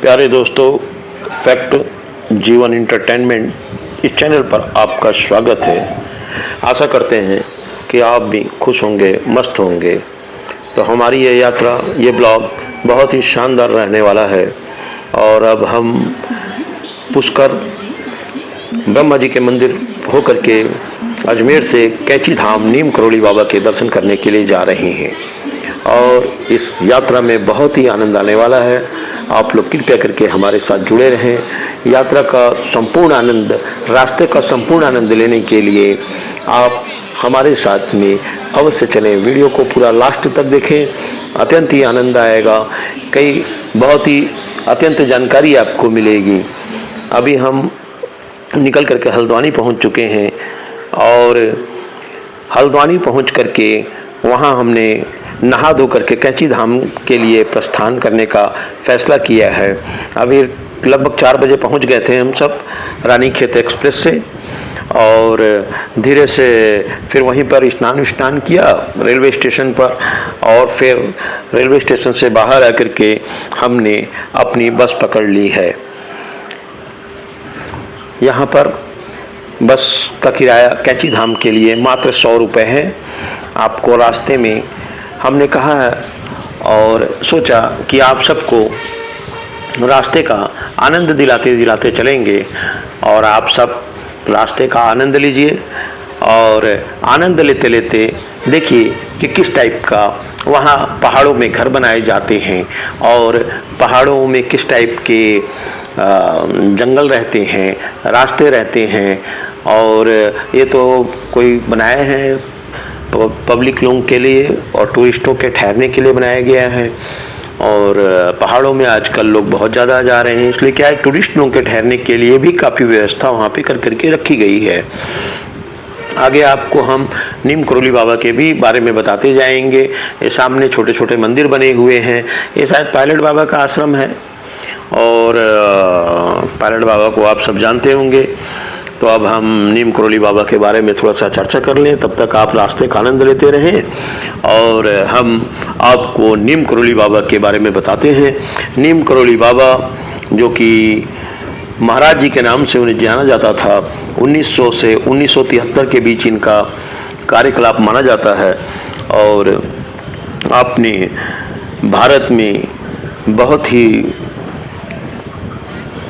प्यारे दोस्तों, फैक्ट जीवन इंटरटेनमेंट इस चैनल पर आपका स्वागत है। आशा करते हैं कि आप भी खुश होंगे, मस्त होंगे। तो हमारी ये यात्रा, ये ब्लॉग बहुत ही शानदार रहने वाला है। और अब हम पुष्कर ब्रह्मा जी के मंदिर होकर के अजमेर से कैंची धाम नीम करोली बाबा के दर्शन करने के लिए जा रहे हैं। और इस यात्रा में बहुत ही आनंद आने वाला है। आप लोग कृपया करके हमारे साथ जुड़े रहें। यात्रा का संपूर्ण आनंद, रास्ते का संपूर्ण आनंद लेने के लिए आप हमारे साथ में अवश्य चलें। वीडियो को पूरा लास्ट तक देखें, अत्यंत ही आनंद आएगा। कई बहुत ही अत्यंत जानकारी आपको मिलेगी। अभी हम निकल करके हल्द्वानी पहुंच चुके हैं और हल्द्वानी पहुंच करके वहां हमने नहा धो करके कैंची धाम के लिए प्रस्थान करने का फैसला किया है। अभी लगभग 4 बजे पहुंच गए थे हम सब रानीखेत एक्सप्रेस से, और धीरे से फिर वहीं पर स्नान किया रेलवे स्टेशन पर। और फिर रेलवे स्टेशन से बाहर आकर के हमने अपनी बस पकड़ ली है। यहाँ पर बस का किराया कैंची धाम के लिए मात्र 100 रुपये है। आपको रास्ते में हमने कहा है और सोचा कि आप सबको रास्ते का आनंद दिलाते दिलाते चलेंगे, और आप सब रास्ते का आनंद लीजिए। और आनंद लेते लेते देखिए कि किस टाइप का वहाँ पहाड़ों में घर बनाए जाते हैं और पहाड़ों में किस टाइप के जंगल रहते हैं, रास्ते रहते हैं। और ये तो कोई बनाए हैं पब्लिक लोगों के लिए और टूरिस्टों के ठहरने के लिए बनाया गया है। और पहाड़ों में आजकल लोग बहुत ज़्यादा जा रहे हैं, इसलिए क्या है, टूरिस्ट लोगों के ठहरने के लिए भी काफ़ी व्यवस्था वहाँ पे कर करके रखी गई है। आगे आपको हम नीम करोली बाबा के भी बारे में बताते जाएंगे। ये सामने छोटे छोटे मंदिर बने हुए हैं। ये शायद पायलट बाबा का आश्रम है, और पायलट बाबा को आप सब जानते होंगे। तो अब हम नीम करोली बाबा के बारे में थोड़ा सा चर्चा कर लें, तब तक आप रास्ते का आनंद लेते रहें और हम आपको नीम करोली बाबा के बारे में बताते हैं। नीम करोली बाबा जो कि महाराज जी के नाम से उन्हें जाना जाता था, 1900 से 1973 के बीच इनका कार्यकलाप माना जाता है। और आपने भारत में बहुत ही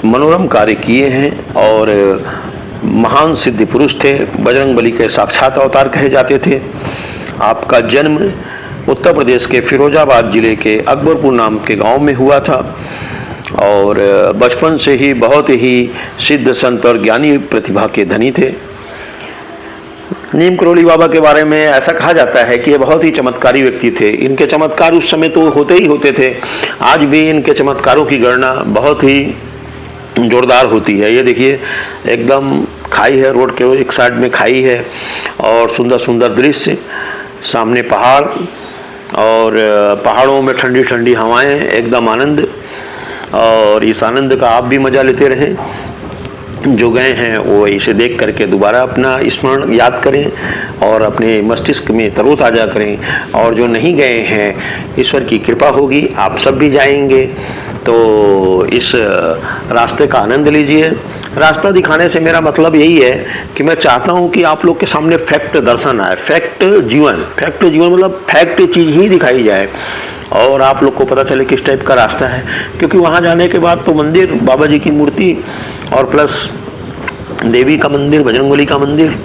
मनोरम कार्य किए हैं और महान सिद्धि पुरुष थे। बजरंगबली के साक्षात अवतार कहे जाते थे। आपका जन्म उत्तर प्रदेश के फिरोजाबाद जिले के अकबरपुर नाम के गांव में हुआ था, और बचपन से ही बहुत ही सिद्ध संत और ज्ञानी प्रतिभा के धनी थे। नीम करोली बाबा के बारे में ऐसा कहा जाता है कि ये बहुत ही चमत्कारी व्यक्ति थे। इनके चमत्कार उस समय तो होते ही होते थे, आज भी इनके चमत्कारों की गणना बहुत ही जोरदार होती है। ये देखिए, एकदम खाई है, रोड के एक साइड में खाई है और सुंदर सुंदर दृश्य, सामने पहाड़ और पहाड़ों में ठंडी ठंडी हवाएं, एकदम आनंद। और इस आनंद का आप भी मज़ा लेते रहें। जो गए हैं वो इसे देख करके दोबारा अपना स्मरण याद करें और अपने मस्तिष्क में तरोताज़ा करें। और जो नहीं गए हैं, ईश्वर की कृपा होगी, आप सब भी जाएंगे। तो इस रास्ते का आनंद लीजिए। रास्ता दिखाने से मेरा मतलब यही है कि मैं चाहता हूं कि आप लोग के सामने फैक्ट दर्शन आए। फैक्ट जीवन मतलब फैक्ट चीज़ ही दिखाई जाए और आप लोग को पता चले किस टाइप का रास्ता है। क्योंकि वहां जाने के बाद तो मंदिर, बाबा जी की मूर्ति और प्लस देवी का मंदिर, बजरंगबली का मंदिर,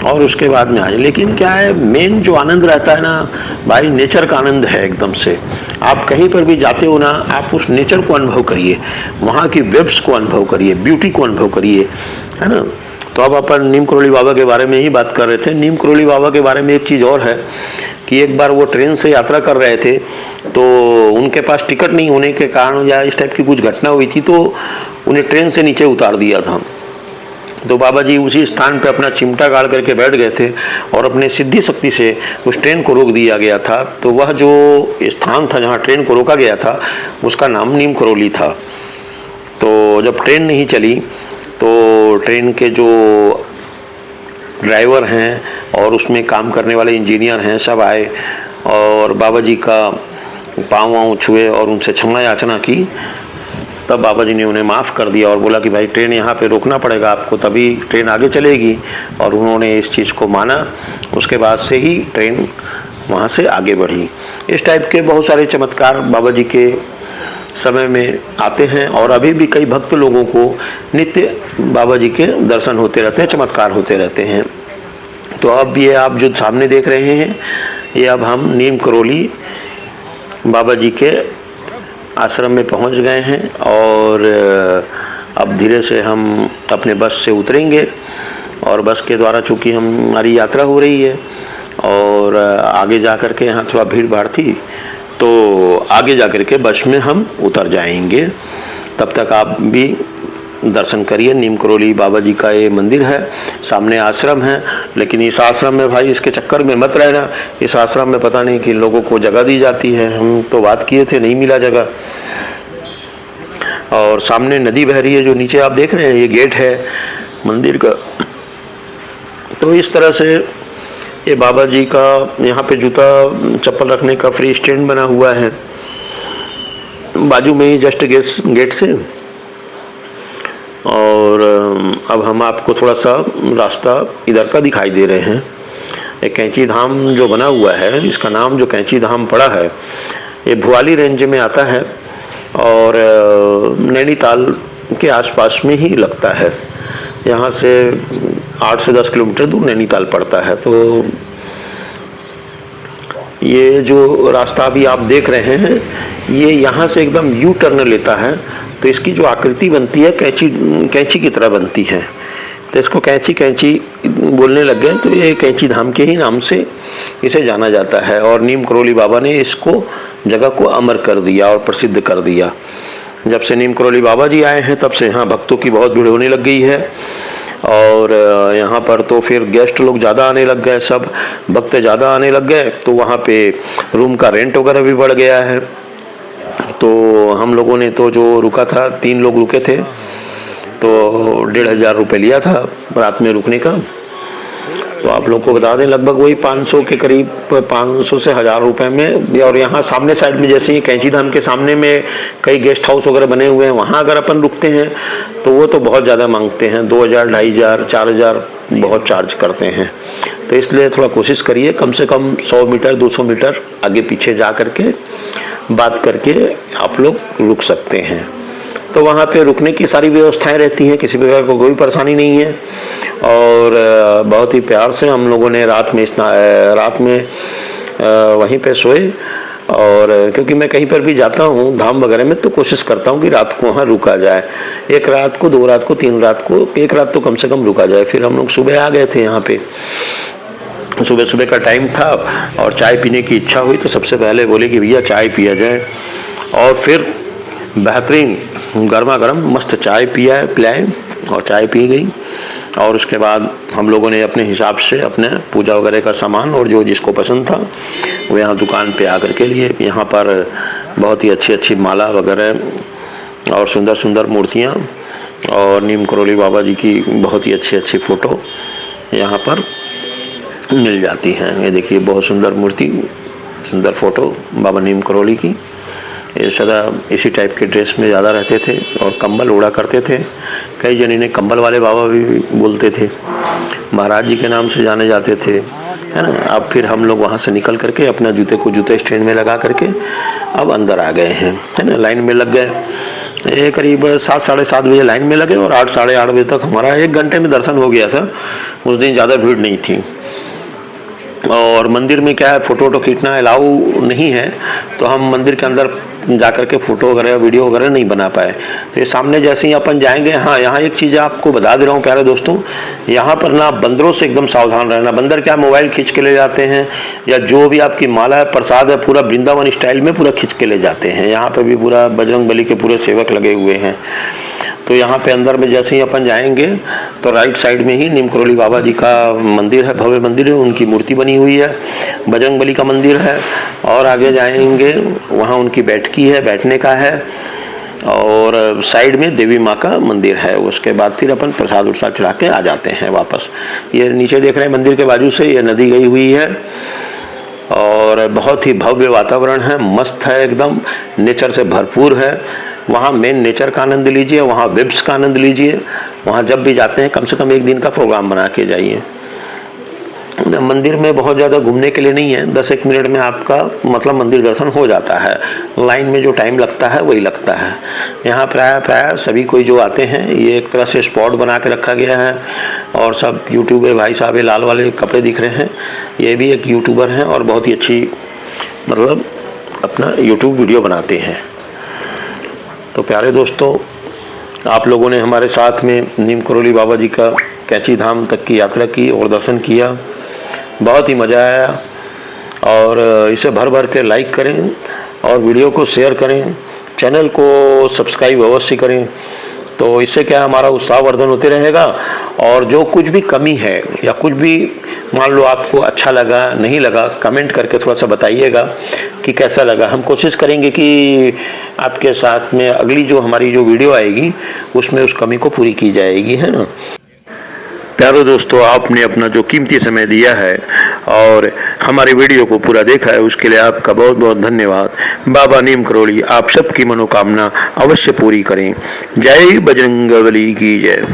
और उसके बाद में आज, लेकिन क्या है, मेन जो आनंद रहता है ना भाई, नेचर का आनंद है एकदम से। आप कहीं पर भी जाते हो ना, आप उस नेचर को अनुभव करिए, वहाँ की वेब्स को अनुभव करिए, ब्यूटी को अनुभव करिए, है ना। तो अब अपन नीम करोली बाबा के बारे में ही बात कर रहे थे। नीम करोली बाबा के बारे में एक चीज़ और है कि एक बार वो ट्रेन से यात्रा कर रहे थे, तो उनके पास टिकट नहीं होने के कारण या इस टाइप की कुछ घटना हुई थी, तो उन्हें ट्रेन से नीचे उतार दिया था। तो बाबा जी उसी स्थान पर अपना चिमटा गाड़ करके बैठ गए थे और अपने सिद्धि शक्ति से उस ट्रेन को रोक दिया गया था। तो वह जो स्थान था जहाँ ट्रेन को रोका गया था, उसका नाम नीम करोली था। तो जब ट्रेन नहीं चली तो ट्रेन के जो ड्राइवर हैं और उसमें काम करने वाले इंजीनियर हैं, सब आए और बाबा जी का पाँव वाँव छुए और उनसे क्षमा याचना की। तब बाबा जी ने उन्हें माफ़ कर दिया और बोला कि भाई ट्रेन यहाँ पे रोकना पड़ेगा आपको, तभी ट्रेन आगे चलेगी। और उन्होंने इस चीज़ को माना। उसके बाद से ही ट्रेन वहाँ से आगे बढ़ी। इस टाइप के बहुत सारे चमत्कार बाबा जी के समय में आते हैं और अभी भी कई भक्त लोगों को नित्य बाबा जी के दर्शन होते रहते हैं, चमत्कार होते रहते हैं। तो अब ये आप जो सामने देख रहे हैं, ये अब हम नीम करौली बाबा जी के आश्रम में पहुंच गए हैं और अब धीरे से हम अपने बस से उतरेंगे और बस के द्वारा चूँकि हमारी यात्रा हो रही है और आगे जा कर के यहाँ थोड़ा भीड़ भाड़ थी, तो आगे जा कर के बस में हम उतर जाएंगे। तब तक आप भी दर्शन करिए। नीम करौली बाबा जी का ये मंदिर है, सामने आश्रम है। लेकिन इस आश्रम में भाई इसके चक्कर में मत रहना। इस आश्रम में पता नहीं कि लोगों को जगह दी जाती है, हम तो बात किए थे, नहीं मिला जगह। और सामने नदी बह रही है, जो नीचे आप देख रहे हैं, ये गेट है मंदिर का। तो इस तरह से ये बाबा जी का यहाँ पे जूता चप्पल रखने का फ्री स्टैंड बना हुआ है बाजू में ही, जस्ट गेट से। और अब हम आपको थोड़ा सा रास्ता इधर का दिखाई दे रहे हैं। एक कैंची धाम जो बना हुआ है, इसका नाम जो कैंची धाम पड़ा है, ये भुआली रेंज में आता है और नैनीताल के आसपास में ही लगता है। यहाँ से 8 से 10 किलोमीटर दूर नैनीताल पड़ता है। तो ये जो रास्ता अभी आप देख रहे हैं, ये यहाँ से एकदम यू टर्न लेता है। तो इसकी जो आकृति बनती है कैंची की तरह बनती है, तो इसको कैंची बोलने लग गए। तो ये कैंची धाम के ही नाम से इसे जाना जाता है। और नीम करौली बाबा ने इसको जगह को अमर कर दिया और प्रसिद्ध कर दिया। जब से नीम करौली बाबा जी आए हैं, तब से यहाँ भक्तों की बहुत भीड़ होने लग गई है। और यहाँ पर तो फिर गेस्ट लोग ज़्यादा आने लग गए, सब भक्त ज़्यादा आने लग गए। तो वहाँ पे रूम का रेंट वगैरह भी बढ़ गया है। तो हम लोगों ने तो जो रुका था, 3 लोग रुके थे, तो 1500 रुपये लिया था रात में रुकने का। तो आप लोग को बता दें, लगभग वही 500 के करीब, 500 से 1000 रुपये में। और यहाँ सामने साइड में, जैसे ही कैंची धाम के सामने में कई गेस्ट हाउस वगैरह बने हुए हैं, वहाँ अगर अपन रुकते हैं तो वो तो बहुत ज़्यादा मांगते हैं, 2000, 2500, 4000 बहुत चार्ज करते हैं। तो इसलिए थोड़ा कोशिश करिए, कम से कम 100 मीटर 200 मीटर आगे पीछे जा करके बात करके आप लोग रुक सकते हैं। तो वहाँ पे रुकने की सारी व्यवस्थाएं रहती हैं, किसी प्रकार को कोई परेशानी नहीं है। और बहुत ही प्यार से हम लोगों ने रात में वहीं पे सोए। और क्योंकि मैं कहीं पर भी जाता हूँ धाम वगैरह में, तो कोशिश करता हूँ कि रात को वहाँ रुका जाए। 1 रात को, 2 रात को, 3 रात को, 1 रात तो कम से कम रुका जाए। फिर हम लोग सुबह आ गए थे यहाँ पे, सुबह का टाइम था और चाय पीने की इच्छा हुई। तो सबसे पहले बोले कि भैया चाय पिया जाए, और फिर बेहतरीन गर्मा गर्म मस्त चाय पिलाए और चाय पी गई। और उसके बाद हम लोगों ने अपने हिसाब से अपने पूजा वगैरह का सामान और जो जिसको पसंद था वो यहाँ दुकान पे आकर के लिए। यहाँ पर बहुत ही अच्छी माला वगैरह और सुंदर सुंदर मूर्तियाँ और नीम करौली बाबा जी की बहुत ही अच्छी फ़ोटो यहाँ पर मिल जाती हैं। ये देखिए, बहुत सुंदर मूर्ति, सुंदर फ़ोटो बाबा नीम करौली की। ये सदा इसी टाइप के ड्रेस में ज़्यादा रहते थे और कंबल ओढ़ा करते थे। कई जन इन्हें कंबल वाले बाबा भी बोलते थे, महाराज जी के नाम से जाने जाते थे, है ना। अब फिर हम लोग वहाँ से निकल करके अपना जूते स्टैंड में लगा करके अब अंदर आ गए हैं, है ना। लाइन में लग गए। ये करीब 7, साढ़े 7 बजे लाइन में लगे और 8, साढ़े 8 बजे तक हमारा 1 घंटे में दर्शन हो गया था। उस दिन ज़्यादा भीड़ नहीं थी। और मंदिर में क्या है, फ़ोटो खींचना अलाउ नहीं है, तो हम मंदिर के अंदर जाकर के फ़ोटो वगैरह वीडियो वगैरह नहीं बना पाए। तो ये सामने जैसे ही अपन जाएंगे, हाँ यहाँ एक चीज़ आपको बता दे रहा हूँ प्यारे दोस्तों, यहाँ पर ना बंदरों से एकदम सावधान रहना। बंदर क्या मोबाइल खींच के ले जाते हैं, या जो भी आपकी माला है, प्रसाद है, पूरा वृंदावन स्टाइल में पूरा खींच के ले जाते हैं। यहाँ पर भी पूरा बजरंग बली के पूरे सेवक लगे हुए हैं। तो यहाँ पे अंदर में जैसे ही अपन जाएंगे तो राइट साइड में ही नीम करौली बाबा जी का मंदिर है, भव्य मंदिर है, उनकी मूर्ति बनी हुई है, बजरंग बली का मंदिर है। और आगे जाएंगे वहाँ उनकी बैठकी है, बैठने का है, और साइड में देवी माँ का मंदिर है। उसके बाद फिर अपन प्रसाद उरसाद चढ़ा के आ जाते हैं वापस। ये नीचे देख रहे हैं मंदिर के बाजू से ये नदी गई हुई है और बहुत ही भव्य वातावरण है, मस्त है, एकदम नेचर से भरपूर है। वहाँ मेन नेचर का आनंद लीजिए, वहाँ वेब्स का आनंद लीजिए। वहाँ जब भी जाते हैं कम से कम एक दिन का प्रोग्राम बना के जाइए। मंदिर में बहुत ज़्यादा घूमने के लिए नहीं है, 10-1 मिनट में आपका मतलब मंदिर दर्शन हो जाता है। लाइन में जो टाइम लगता है वही लगता है। यहाँ प्राय सभी कोई जो आते हैं, ये एक तरह से स्पॉट बना के रखा गया है। और सब यूट्यूबर भाई साहब, ये लाल वाले कपड़े दिख रहे हैं, ये भी एक यूट्यूबर हैं और बहुत ही अच्छी मतलब अपना यूट्यूब वीडियो बनाते हैं। तो प्यारे दोस्तों, आप लोगों ने हमारे साथ में नीम करोली बाबा जी का कैंची धाम तक की यात्रा की और दर्शन किया, बहुत ही मज़ा आया। और इसे भर भर के लाइक करें और वीडियो को शेयर करें, चैनल को सब्सक्राइब अवश्य करें। तो इससे क्या हमारा उत्साहवर्धन होते रहेगा। और जो कुछ भी कमी है या कुछ भी मान लो आपको अच्छा लगा नहीं लगा, कमेंट करके थोड़ा सा बताइएगा कि कैसा लगा। हम कोशिश करेंगे कि आपके साथ में अगली जो हमारी जो वीडियो आएगी उसमें उस कमी को पूरी की जाएगी, है ना। प्यारे दोस्तों, आपने अपना जो कीमती समय दिया है और हमारे वीडियो को पूरा देखा है, उसके लिए आपका बहुत बहुत धन्यवाद। बाबा नीम करोली आप सबकी मनोकामना अवश्य पूरी करें। जय बजरंगबली की जय।